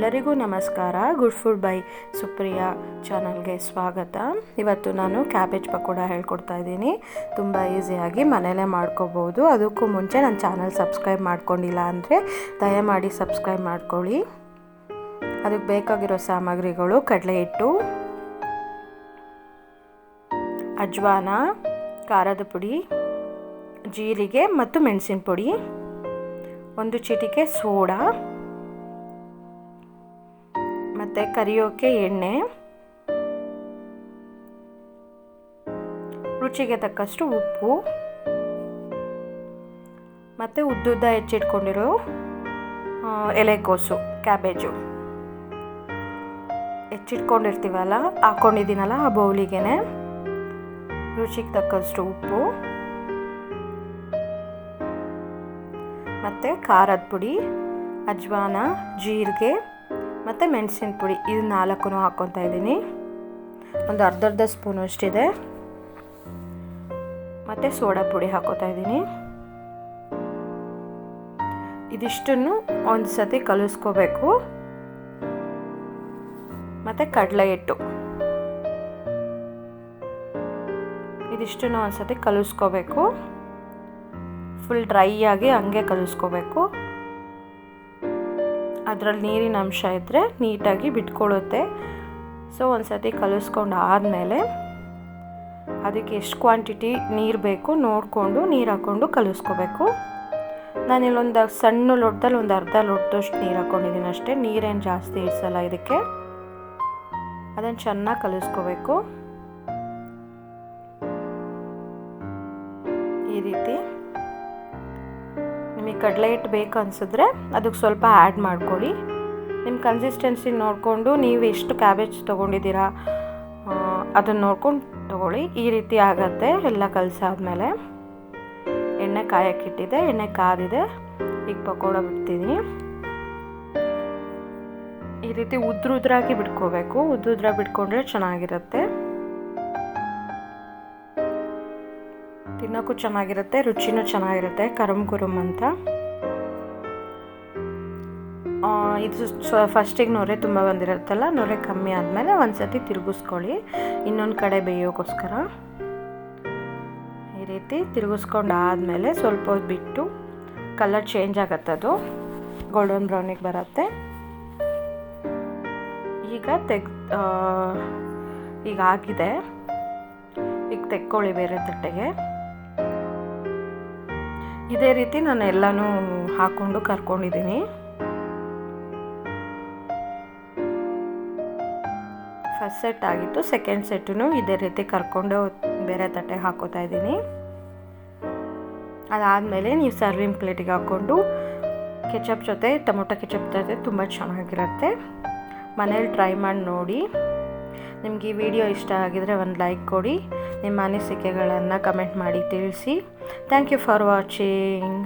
ಎಲ್ಲರಿಗೂ ನಮಸ್ಕಾರ. Good food by Supriya ಚಾನಲ್ಗೆ ಸ್ವಾಗತ. ಇವತ್ತು ನಾನು ಕ್ಯಾಬೇಜ್ ಪಕೋಡ ಹೇಳ್ಕೊಡ್ತಾ ಇದ್ದೀನಿ. ತುಂಬ ಈಸಿಯಾಗಿ ಮನೆಯಲ್ಲೇ ಮಾಡ್ಕೋಬೋದು. ಅದಕ್ಕೂ ಮುಂಚೆ ನನ್ನ ಚಾನಲ್ ಸಬ್ಸ್ಕ್ರೈಬ್ ಮಾಡ್ಕೊಂಡಿಲ್ಲ ಅಂದರೆ ದಯಮಾಡಿ ಸಬ್ಸ್ಕ್ರೈಬ್ ಮಾಡ್ಕೊಳ್ಳಿ. ಅದಕ್ಕೆ ಬೇಕಾಗಿರೋ ಸಾಮಗ್ರಿಗಳು: ಕಡಲೆ ಹಿಟ್ಟು, ಅಜ್ವಾನ, ಖಾರದ ಪುಡಿ, ಜೀರಿಗೆ ಮತ್ತು ಮೆಣಸಿನ ಪುಡಿ, ಒಂದು ಚಿಟಿಕೆ ಸೋಡಾ ಮತ್ತು ಕರಿಯೋಕೆ ಎಣ್ಣೆ, ರುಚಿಗೆ ತಕ್ಕಷ್ಟು ಉಪ್ಪು ಮತ್ತು ಉದ್ದುದ್ದ ಹೆಚ್ಚಿಟ್ಕೊಂಡಿರೋ ಎಲೆಕೋಸು, ಕ್ಯಾಬೇಜು ಹೆಚ್ಚಿಟ್ಕೊಂಡಿರ್ತೀವಲ್ಲ, ಹಾಕ್ಕೊಂಡಿದ್ದೀನಲ್ಲ ಆ ಬೌಲಿಗೆ ರುಚಿಗೆ ತಕ್ಕಷ್ಟು ಉಪ್ಪು ಮತ್ತು ಖಾರದ ಪುಡಿ, ಅಜ್ವಾನ, ಜೀರಿಗೆ ಮತ್ತು ಮೆಣಸಿನ ಪುಡಿ, ಇದು 4 ಹಾಕ್ಕೊತಾ ಇದ್ದೀನಿ. ಒಂದು ಅರ್ಧ ಸ್ಪೂನು ಅಷ್ಟಿದೆ. ಮತ್ತು ಸೋಡಾ ಪುಡಿ ಹಾಕ್ಕೊತಾ ಇದ್ದೀನಿ. ಇದಿಷ್ಟನ್ನು ಒಂದು ಸತಿ ಕಲಿಸ್ಕೋಬೇಕು. ಮತ್ತು ಕಡಲೆ ಹಿಟ್ಟು ಇದಿಷ್ಟನ್ನು ಒಂದು ಸತಿ ಕಲಿಸ್ಕೋಬೇಕು. ಫುಲ್ ಡ್ರೈ ಆಗಿ ಹಂಗೆ ಕಲಿಸ್ಕೋಬೇಕು. ಅದರಲ್ಲಿ ನೀರಿನ ಅಂಶ ಇದ್ದರೆ ನೀಟಾಗಿ ಬಿಟ್ಕೊಳ್ಳುತ್ತೆ. ಸೊ ಒಂದು ಸತಿ ಕಲಿಸ್ಕೊಂಡು ಆದಮೇಲೆ ಅದಕ್ಕೆ ಎಷ್ಟು ಕ್ವಾಂಟಿಟಿ ನೀರು ಬೇಕು ನೋಡಿಕೊಂಡು ನೀರು ಹಾಕ್ಕೊಂಡು ಕಲಿಸ್ಕೋಬೇಕು. ನಾನಿಲ್ಲೊಂದು ಸಣ್ಣ ಲೋಟದಲ್ಲಿ ಒಂದು ಅರ್ಧ ಲೋಟದಷ್ಟು ನೀರು ಹಾಕ್ಕೊಂಡಿದ್ದೀನಿ ಅಷ್ಟೇ. ನೀರೇನು ಜಾಸ್ತಿ ಇರಿಸಲ್ಲ ಇದಕ್ಕೆ. ಅದನ್ನು ಚೆನ್ನಾಗಿ ಕಲಿಸ್ಕೋಬೇಕು. ಈ ರೀತಿ ನಿಮಗೆ ಕಡಲೆ ಹಿಟ್ಟು ಬೇಕು ಅನಿಸಿದ್ರೆ ಅದಕ್ಕೆ ಸ್ವಲ್ಪ ಆ್ಯಡ್ ಮಾಡ್ಕೊಳ್ಳಿ. ನಿಮ್ಮ ಕನ್ಸಿಸ್ಟೆನ್ಸಿ ನೋಡಿಕೊಂಡು ನೀವು ಎಷ್ಟು ಕ್ಯಾಬೇಜ್ ತೊಗೊಂಡಿದ್ದೀರಾ ಅದನ್ನು ನೋಡ್ಕೊಂಡು ತೊಗೊಳ್ಳಿ. ಈ ರೀತಿ ಆಗತ್ತೆ. ಎಲ್ಲ ಕಲಸಾದ್ಮೇಲೆ ಎಣ್ಣೆ ಕಾಯಕ್ಕಿಟ್ಟಿದೆ, ಎಣ್ಣೆ ಕಾದಿದೆ. ಈಗ ಪಕೋಡ ಬಿಡ್ತೀನಿ. ಈ ರೀತಿ ಉದ್ರಾಗಿ ಬಿಟ್ಕೋಬೇಕು. ಉದ್ರಾಗಿ ಬಿಟ್ಕೊಂಡ್ರೆ ಚೆನ್ನಾಗಿರುತ್ತೆ. ತಿನ್ನೋಕ್ಕೂ ಚೆನ್ನಾಗಿರುತ್ತೆ, ರುಚಿನೂ ಚೆನ್ನಾಗಿರುತ್ತೆ. ಕರುಮ್ ಕುರುಮ್ ಅಂತ. ಇದು ಫಸ್ಟಿಗೆ ನೊರೆ ತುಂಬ ಬಂದಿರುತ್ತಲ್ಲ, ನೊರೆ ಕಮ್ಮಿ ಆದಮೇಲೆ ಒಂದು ಸತಿ ತಿರುಗಿಸ್ಕೊಳ್ಳಿ ಇನ್ನೊಂದು ಕಡೆ ಬೇಯೋಕ್ಕೋಸ್ಕರ. ಈ ರೀತಿ ತಿರುಗಿಸ್ಕೊಂಡು ಆದಮೇಲೆ ಸ್ವಲ್ಪ ಹೊತ್ತು ಬಿಟ್ಟು ಕಲರ್ ಚೇಂಜ್ ಆಗುತ್ತೆ. ಅದು ಗೋಲ್ಡನ್ ಬ್ರೌನಿಗೆ ಬರುತ್ತೆ. ಈಗ ಆಗಿದೆ. ಈಗ ತೆಕ್ಕೊಳ್ಳಿ ಬೇರೆ ತಟ್ಟೆಗೆ. ಇದೇ ರೀತಿ ನಾನು ಎಲ್ಲನೂ ಹಾಕ್ಕೊಂಡು ಕರ್ಕೊಂಡಿದ್ದೀನಿ. ಫಸ್ಟ್ ಸೆಟ್ ಆಗಿತ್ತು. ಸೆಕೆಂಡ್ ಸೆಟ್ಟೂ ಇದೇ ರೀತಿ ಕರ್ಕೊಂಡು ಬೇರೆ ತಟ್ಟೆಗೆ ಹಾಕೋತಾ ಇದ್ದೀನಿ. ಅದಾದಮೇಲೆ ನೀವು ಸರ್ವಿಂಗ್ ಪ್ಲೇಟಿಗೆ ಹಾಕ್ಕೊಂಡು ಕೆಚಪ್ ಜೊತೆ, ಟೊಮೊಟೊ ಕೆಚಪ್ ಜೊತೆ ತುಂಬ ಚೆನ್ನಾಗಿರುತ್ತೆ. ಮನೇಲಿ ಟ್ರೈ ಮಾಡಿ ನೋಡಿ. ನಿಮ್ಗೆ ಈ ವಿಡಿಯೋ ಇಷ್ಟ ಆಗಿದರೆ ಒಂದು ಲೈಕ್ ಕೊಡಿ. ನಿಮ್ಮ ಅನಿಸಿಕೆಗಳನ್ನು ಕಮೆಂಟ್ ಮಾಡಿ ತಿಳಿಸಿ. Thank you for watching.